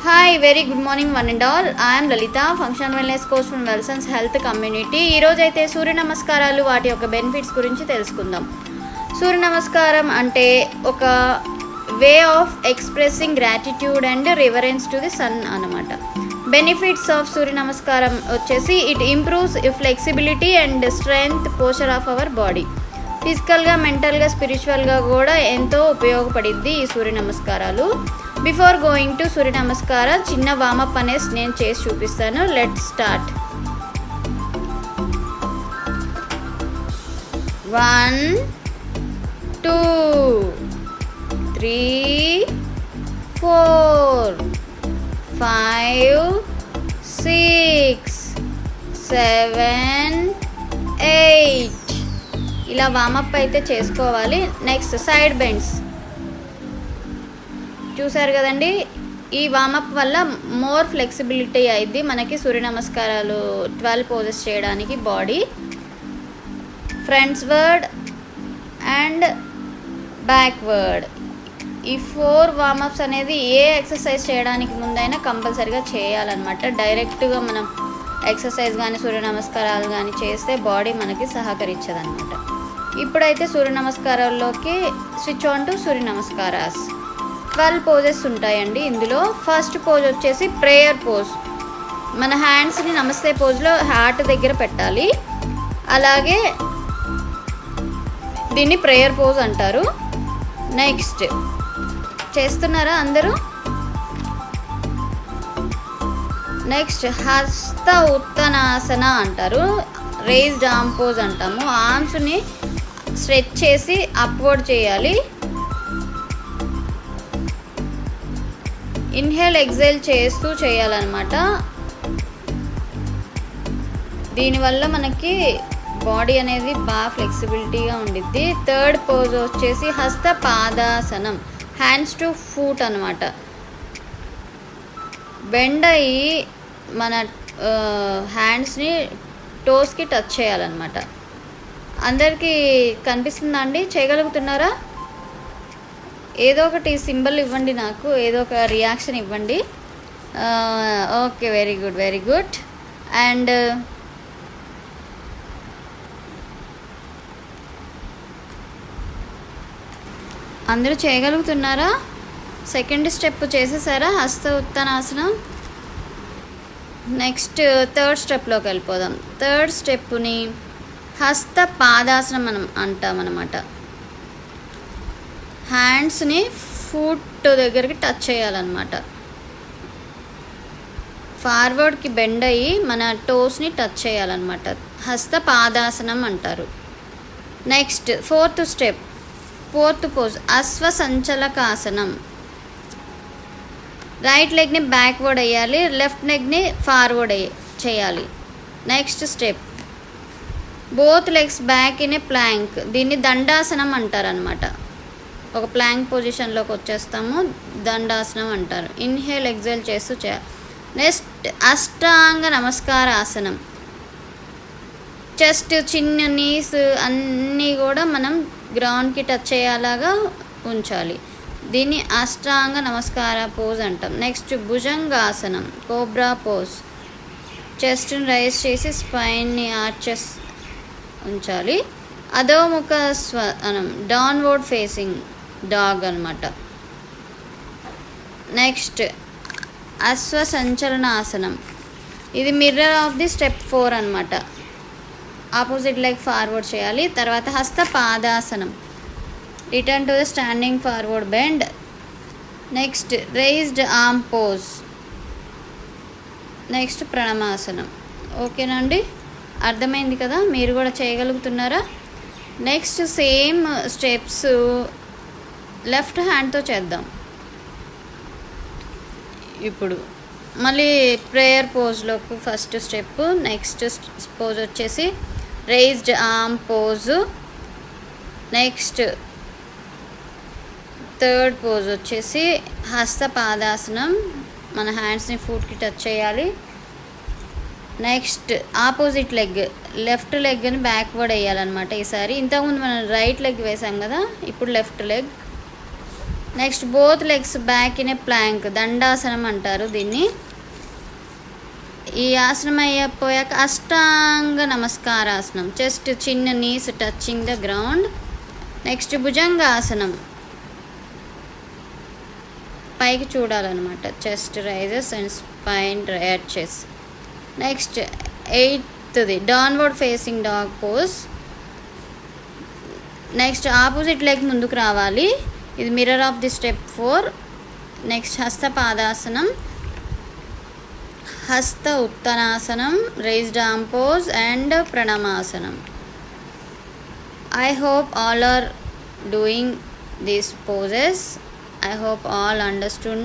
Hi very good morning one and all. I'm Lalitha, functional wellness coach from వెల్సన్స్ health community. ఈరోజైతే సూర్య నమస్కారాలు వాటి యొక్క బెనిఫిట్స్ గురించి తెలుసుకుందాం. సూర్య నమస్కారం అంటే ఒక way of expressing gratitude and reverence to the sun అన్నమాట. బెనిఫిట్స్ ఆఫ్ సూర్య నమస్కారం వచ్చేసి it improves flexibility and strength posture of our body. ఫిజికల్గా, మెంటల్గా, స్పిరిచువల్గా కూడా ఎంతో ఉపయోగపడిద్ది ఈ సూర్య నమస్కారాలు. బిఫోర్ గోయింగ్ టు సూర్య నమస్కార చిన్న వామప్ అనేసి నేను చేసి చూపిస్తాను. Let start. 1 2 3 4 5 6 7 8 ఇలా వామప్ అయితే చేసుకోవాలి. నెక్స్ట్ సైడ్ బెండ్స్ చూసారు కదండి. ఈ వామప్ వల్ల మోర్ ఫ్లెక్సిబిలిటీ అయింది మనకి సూర్య నమస్కారాలు 12 పోజెస్ చేయడానికి. Body fronts word and backward, ఈ 4 వామప్స్ అనేది ఏ ఎక్సర్సైజ్ చేయడానికి ముందైనా కంపల్సరీగా చేయాలన్నమాట. డైరెక్ట్గా మనం ఎక్సర్సైజ్ కానీ సూర్య నమస్కారాలు కానీ చేస్తే బాడీ మనకి సహకరించదన్నమాట. ఇప్పుడైతే సూర్య నమస్కారాల్లోకి switch on to Surya namaskaras. 12 poses ఉంటాయండి ఇందులో. ఫస్ట్ పోజ్ వచ్చేసి ప్రేయర్ పోజ్. మన హ్యాండ్స్ని నమస్తే పోజ్లో హార్ట్ దగ్గర పెట్టాలి. అలాగే దీన్ని ప్రేయర్ పోజ్ అంటారు. నెక్స్ట్ చేస్తున్నారా అందరూ? నెక్స్ట్ హస్త ఉత్తనాసన అంటారు. రేజ్డ్ ఆర్మ్ పోజ్ అంటాము. ఆర్మ్స్ని స్ట్రెచ్ చేసి అప్వర్డ్ చేయాలి. ఇన్హేల్ ఎక్సేల్ చేస్తూ చేయాలన్నమాట. దీనివల్ల మనకి బాడీ అనేది బాగా ఫ్లెక్సిబిలిటీగా ఉండిద్ది. థర్డ్ పోజ్ వచ్చేసి హస్త పాదాసనం, హ్యాండ్స్ టు ఫూట్ అనమాట. బెండ్ అయ్యి మన హ్యాండ్స్ని టోస్కి టచ్ చేయాలన్నమాట. అందరికీ కనిపిస్తుందా అండి? చేయగలుగుతున్నారా? ఏదో ఒకటి సింబల్ ఇవ్వండి, నాకు ఏదో ఒక రియాక్షన్ ఇవ్వండి. Okay, very good, very good. And అందరూ చేయగలుగుతున్నారా? సెకండ్ స్టెప్ చేసేసారా హస్త ఉత్తనాసనం? నెక్స్ట్ థర్డ్ స్టెప్లోకి వెళ్ళిపోదాం. థర్డ్ స్టెప్ని హస్త పాదాసనం మనం అంటామన్నమాట. హ్యాండ్స్ని ఫుట్ దగ్గరికి టచ్ చేయాలన్నమాట. ఫార్వర్డ్కి బెండ్ అయ్యి మన టోస్ని టచ్ చేయాలన్నమాట. హస్త పాదాసనం అంటారు. Next fourth step, fourth pose అశ్వ సంచలకాసనం. రైట్ లెగ్ని బ్యాక్వర్డ్ వేయాలి, లెఫ్ట్ లెగ్ని ఫార్వర్డ్ చేయాలి. Next step both legs back in a plank. దీన్ని దండాసనం అంటారనమాట. ఒక ప్లాంక్ పొజిషన్లోకి వచ్చేస్తాము, దండాసనం అంటారు. ఇన్హేల్ ఎక్సేల్ చేస్తూ చేయాలి. నెక్స్ట్ అష్టాంగ నమస్కార ఆసనం. చెస్ట్, చిన్న, నీస్ అన్నీ కూడా మనం గ్రౌండ్కి టచ్ అయ్యేలాగా ఉంచాలి. దీన్ని అష్టాంగ నమస్కార పోజ్ అంటాం. నెక్స్ట్ భుజంగాసనం, కోబ్రా పోజ్. చెస్ట్ని రైజ్ చేసి స్పైన్ని ఆర్చెస్ ఉంచాలి. అధోముఖ స్వనం, డౌన్వర్డ్ ఫేసింగ్ డాగ్ అనమాట. నెక్స్ట్ అశ్వ సంచలనాసనం. ఇది మిర్రర్ ఆఫ్ ది స్టెప్ 4 అనమాట. ఆపోజిట్ లెగ్ ఫార్వర్డ్ చేయాలి. తర్వాత హస్త పాదాసనం, return to the standing forward bend. Next raised arm pose. Next ప్రణమాసనం. ఓకేనండి, అర్థమైంది కదా? మీరు కూడా చేయగలుగుతున్నారా? నెక్స్ట్ సేమ్ స్టెప్స్ లెఫ్ట్ హ్యాండ్తో చేద్దాం. ఇప్పుడు మళ్ళీ ప్రేయర్ పోజ్లోకి ఫస్ట్ స్టెప్. నెక్స్ట్ పోజ్ వచ్చేసి raised arm pose. Next third pose వచ్చేసి హస్త పాదాసనం. మన హ్యాండ్స్ని ఫుట్కి టచ్ చేయాలి. నెక్స్ట్ ఆపోజిట్ లెగ్, లెఫ్ట్ లెగ్ని బ్యాక్వర్డ్ వేయాలన్నమాట ఈసారి. ఇంతకుముందు మనం రైట్ లెగ్ వేసాం కదా, ఇప్పుడు left leg. Next both legs back in a plank, దండాసనం అంటారు దీన్ని. ఈ ఆసనం అయిపోయాక అష్టాంగ నమస్కారాసనం, చెస్ట్ చిన్న knees touching the ground. Next భుజంగాసనం, పైకి చూడాలన్నమాట, chest raises and spine arches. Next 8th downward facing dog pose. Next opposite leg ముందుకు రావాలి, ఇది mirror of the step 4. Next హస్తపాదాసనం, హస్త ఉత్తనాసనం, రైజ్డ్ ఆర్మ్ పోజ్ అండ్ ప్రణామాసనం. I hope all are doing these poses. I hope all understood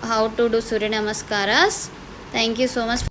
how to do Surya Namaskaras. Thank you so much.